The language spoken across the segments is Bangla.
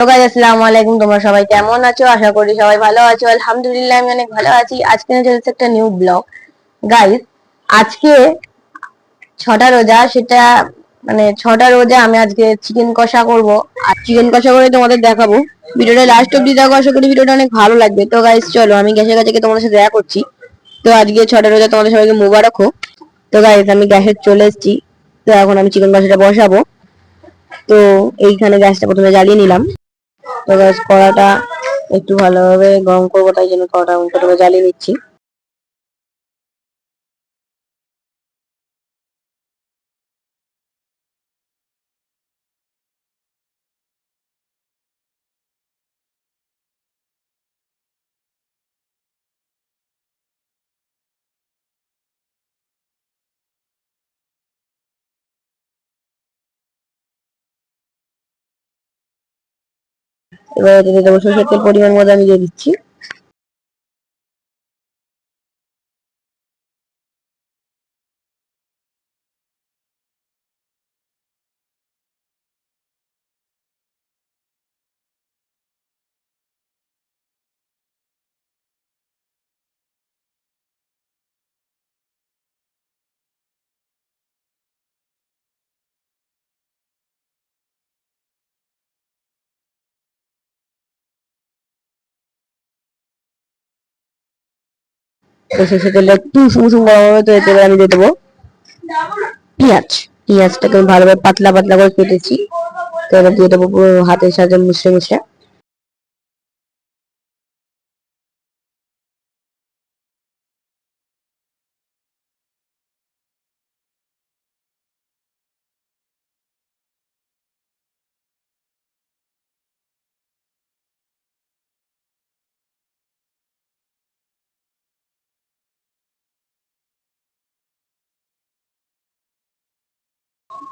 তো গাইস আসসালামু আলাইকুম, তোমরা সবাই কেমন আছো? আশা করি সবাই ভালো আছো। আলহামদুলিল্লাহ আমি অনেক ভালো আছি। আজকে চলছে একটা নিউ ব্লগ। গাইস, আজকে ছটা রোজা, সেটা মানে ছটা রোজা আমি আজকে চিকেন কষা করব। আর চিকেন কষা করে তোমাদের দেখাবো। ভিডিওটা লাস্ট অব্দি দেখো, আশা করি ভিডিওটা অনেক ভালো লাগবে। তো গাইস চলো, আমি গ্যাসের কাছে গিয়ে তোমাদের সাথে দেখা করছি। তো আজকে ছটা রোজা তোমাদের সবাইকে মুবারক হোক। তো গাইস আমি গ্যাসে চলে এসেছি। তো এখন আমি চিকেন কষাটা বসাবো। তো এইখানে গ্যাসটা প্রথমে জ্বালিয়ে নিলাম। তো গ্যাস কড়াটা একটু ভালোভাবে গরম করবো, তাই জন্য কড়াটা প্রথমে জ্বালিয়ে নিচ্ছি। এবার এতে দিয়ে দেবো সরষের তেল, পরিমাণ মতো আমি দিয়ে দিচ্ছি। তো সরষের তেলটা একটু উষুম উষুম গরম হবে, তো এতে এবার আমি দিয়ে দেবো পেঁয়াজ। পেঁয়াজটাকে আমি ভালোভাবে পাতলা পাতলা করে কেটেছি। তো এবার দিয়ে দেবো পুরো হাতের সাথে মুছড়ে মুছড়ে।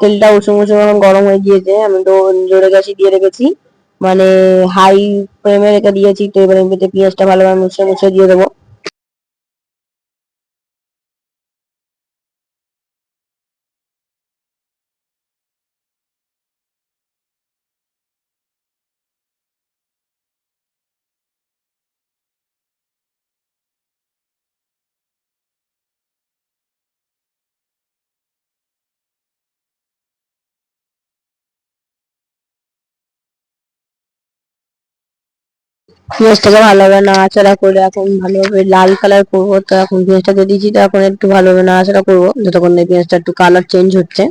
তেলটা উষুম উষুম এখন গরম হয়ে গিয়েছে, আমি তো জোরে গ্যাসে দিয়ে রেখেছি, মানে হাই ফ্লেমে রেখে দিয়েছি। তো এবার এমনিতে পেঁয়াজটা ভালোভাবে মুছড়ে মুছড়ে দিয়ে দেবো। পেঁয়াজটাকে ভালোভাবে নাড়াচাড়া করে এখন ভালোভাবে লাল কালার করবো। তো এখন পেঁয়াজটা দিয়ে দিয়েছি, তো এখন একটু ভালোভাবে নাড়াচাড়া করবো যতক্ষণ না এই পেঁয়াজটা একটু কালার চেঞ্জ হচ্ছে।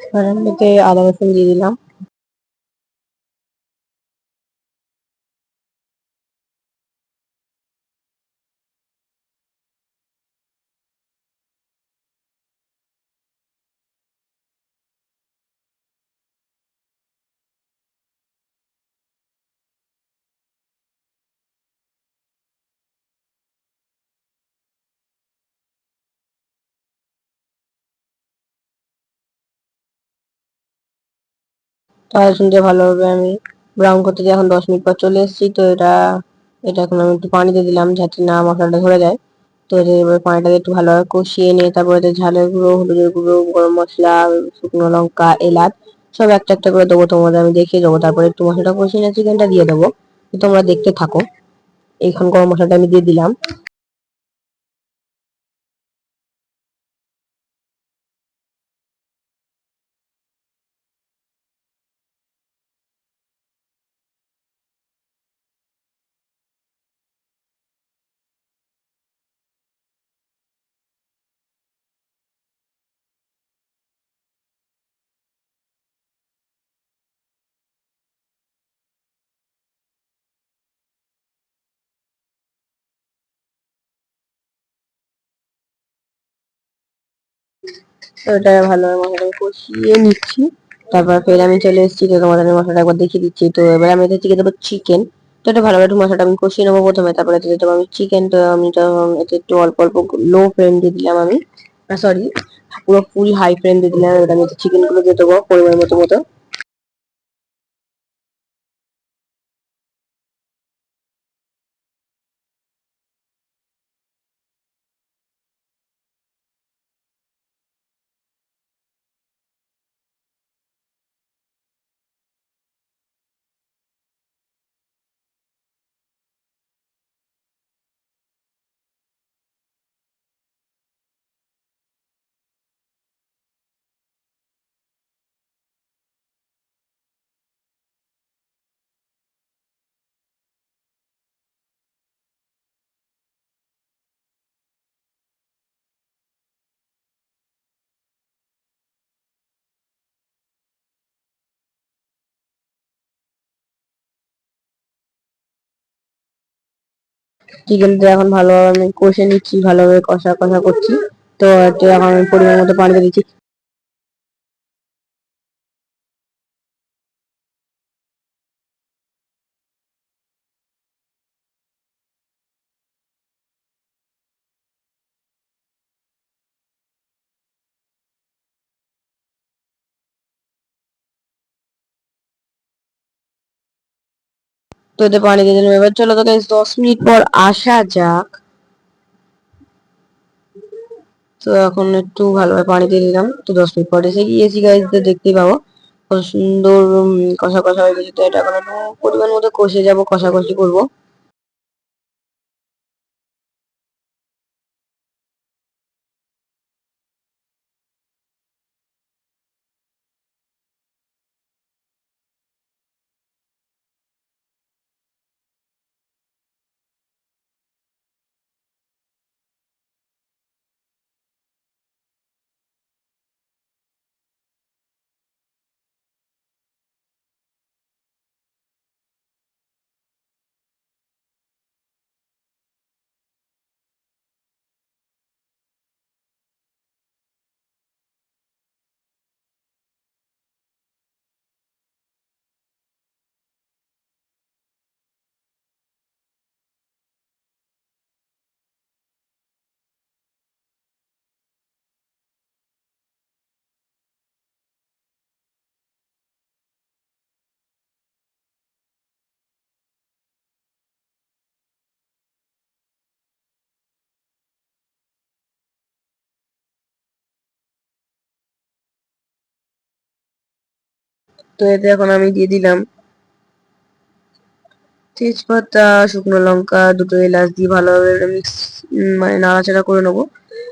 এবার আমি এতে আদা রসুন দিয়ে দিলাম। আদা রসুন দিয়ে ভালোভাবে আমি ব্রাউন করতে দিয়ে এখন 10 মিনিট পর চলে এসেছি। তো এটা এটা এখন আমি একটু পানি দিয়ে দিলাম যাতে না মশলাটা ধরে যায়। তো এবার পানিটা দিয়ে একটু ভালোভাবে কষিয়ে নিয়ে তারপরে এতে ঝালের গুঁড়ো, হলুদের গুঁড়ো, গরম মশলা, শুকনো লঙ্কা, এলাচ সব একটা একটা করে দেবো, তোমাদের আমি দেখিয়ে দেবো। তারপরে একটু মশলাটা কষিয়ে নিয়ে চিকেনটা দিয়ে দেবো। তো তোমরা দেখতে থাকো। এখন গরম মশলাটা আমি দিয়ে দিলাম। তো এটা ভালোভাবে মশলাটাকে কষিয়ে নিচ্ছি। তারপর ফের আমি চলে এসেছি, তো তোমাদের আমি মশলাটা একবার দেখিয়ে দিচ্ছি। তো এবার আমি এতে দিয়ে দেবো চিকেন। তো এটা ভালোভাবে একটু মশলাটা আমি কষিয়ে নেবো প্রথমে, তারপরে এতে দিয়ে দেবো আমি চিকেন। তো আমি তো এতে একটু অল্প অল্প লো ফ্লেম দিয়ে দিলাম আমি, সরি পুরো ফুল হাই ফ্লেম দিয়ে দিলাম। এবার আমি চিকেন গুলো দিয়ে দেবো পরিমাণ মতো মতো। চিকেনটা এখন ভালোভাবে আমি কষে নিচ্ছি, ভালোভাবে কষা কষা করছি। তো একটু এখন আমি পরিমাণ মতো পানি দিয়ে দিচ্ছি। তো এতে পানি দিয়ে দিলাম। এবার চলো তো গাইস 10 মিনিট পর আসা যাক। তো এখন একটু ভালোভাবে পানি দিয়ে দিলাম। তো 10 মিনিট পর এসে গিয়েছি গাইস, তো দেখতেই পাবো কত সুন্দর কষা কষা হয়ে গেছে। তো এটা এখন একটু পরিমাণ মতো কষে যাবো, কষাকষি করবো। তো এতে এখন আমি দিয়ে দিলাম তেজপাতা, শুকনো লঙ্কা, দুটো এলাচ দিয়ে ভালোভাবে মিক্স মানে নাড়াচাড়া করে নেবো।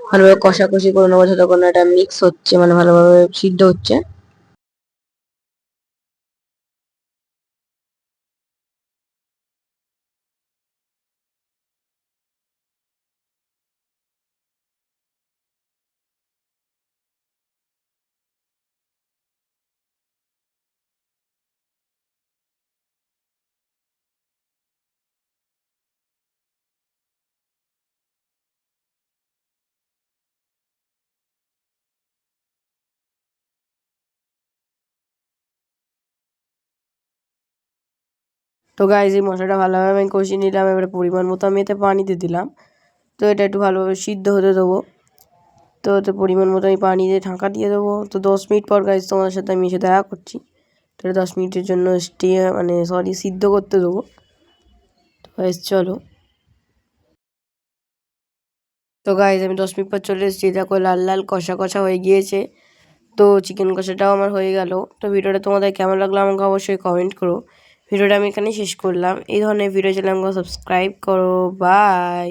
ভালোভাবে কষাকষি করে নেবো যতক্ষণ না এটা মিক্স হচ্ছে, মানে ভালোভাবে সিদ্ধ হচ্ছে। তো গাইজ এই মশলাটা ভালোভাবে আমি কষিয়ে নিলাম। এবারে পরিমাণ মতো আমি এতে পানি দিয়ে দিলাম। তো এটা একটু ভালোভাবে সিদ্ধ হতে দেবো। তো এতে পরিমাণ মতো আমি পানি দিয়ে ঢাকা দিয়ে দেবো। তো 10 মিনিট পর গাইজ তোমাদের সাথে আমি এসে দেখা করছি। তো 10 মিনিটের জন্য মানে সিদ্ধ করতে দেবো। তো গাইজ চলো। তো গাইজ আমি 10 মিনিট পর চলে এসেছি, দেখো লাল লাল কষা কষা হয়ে গিয়েছে। তো চিকেন কষাটাও আমার হয়ে গেল। তো ভিডিওটা তোমাদের কেমন লাগলো আমাকে অবশ্যই কমেন্ট করো। ভিডিওটা আমি এখানেই শেষ করলাম। এই ধরনের ভিডিও চ্যানেল আমাকে সাবস্ক্রাইব করো। বাই।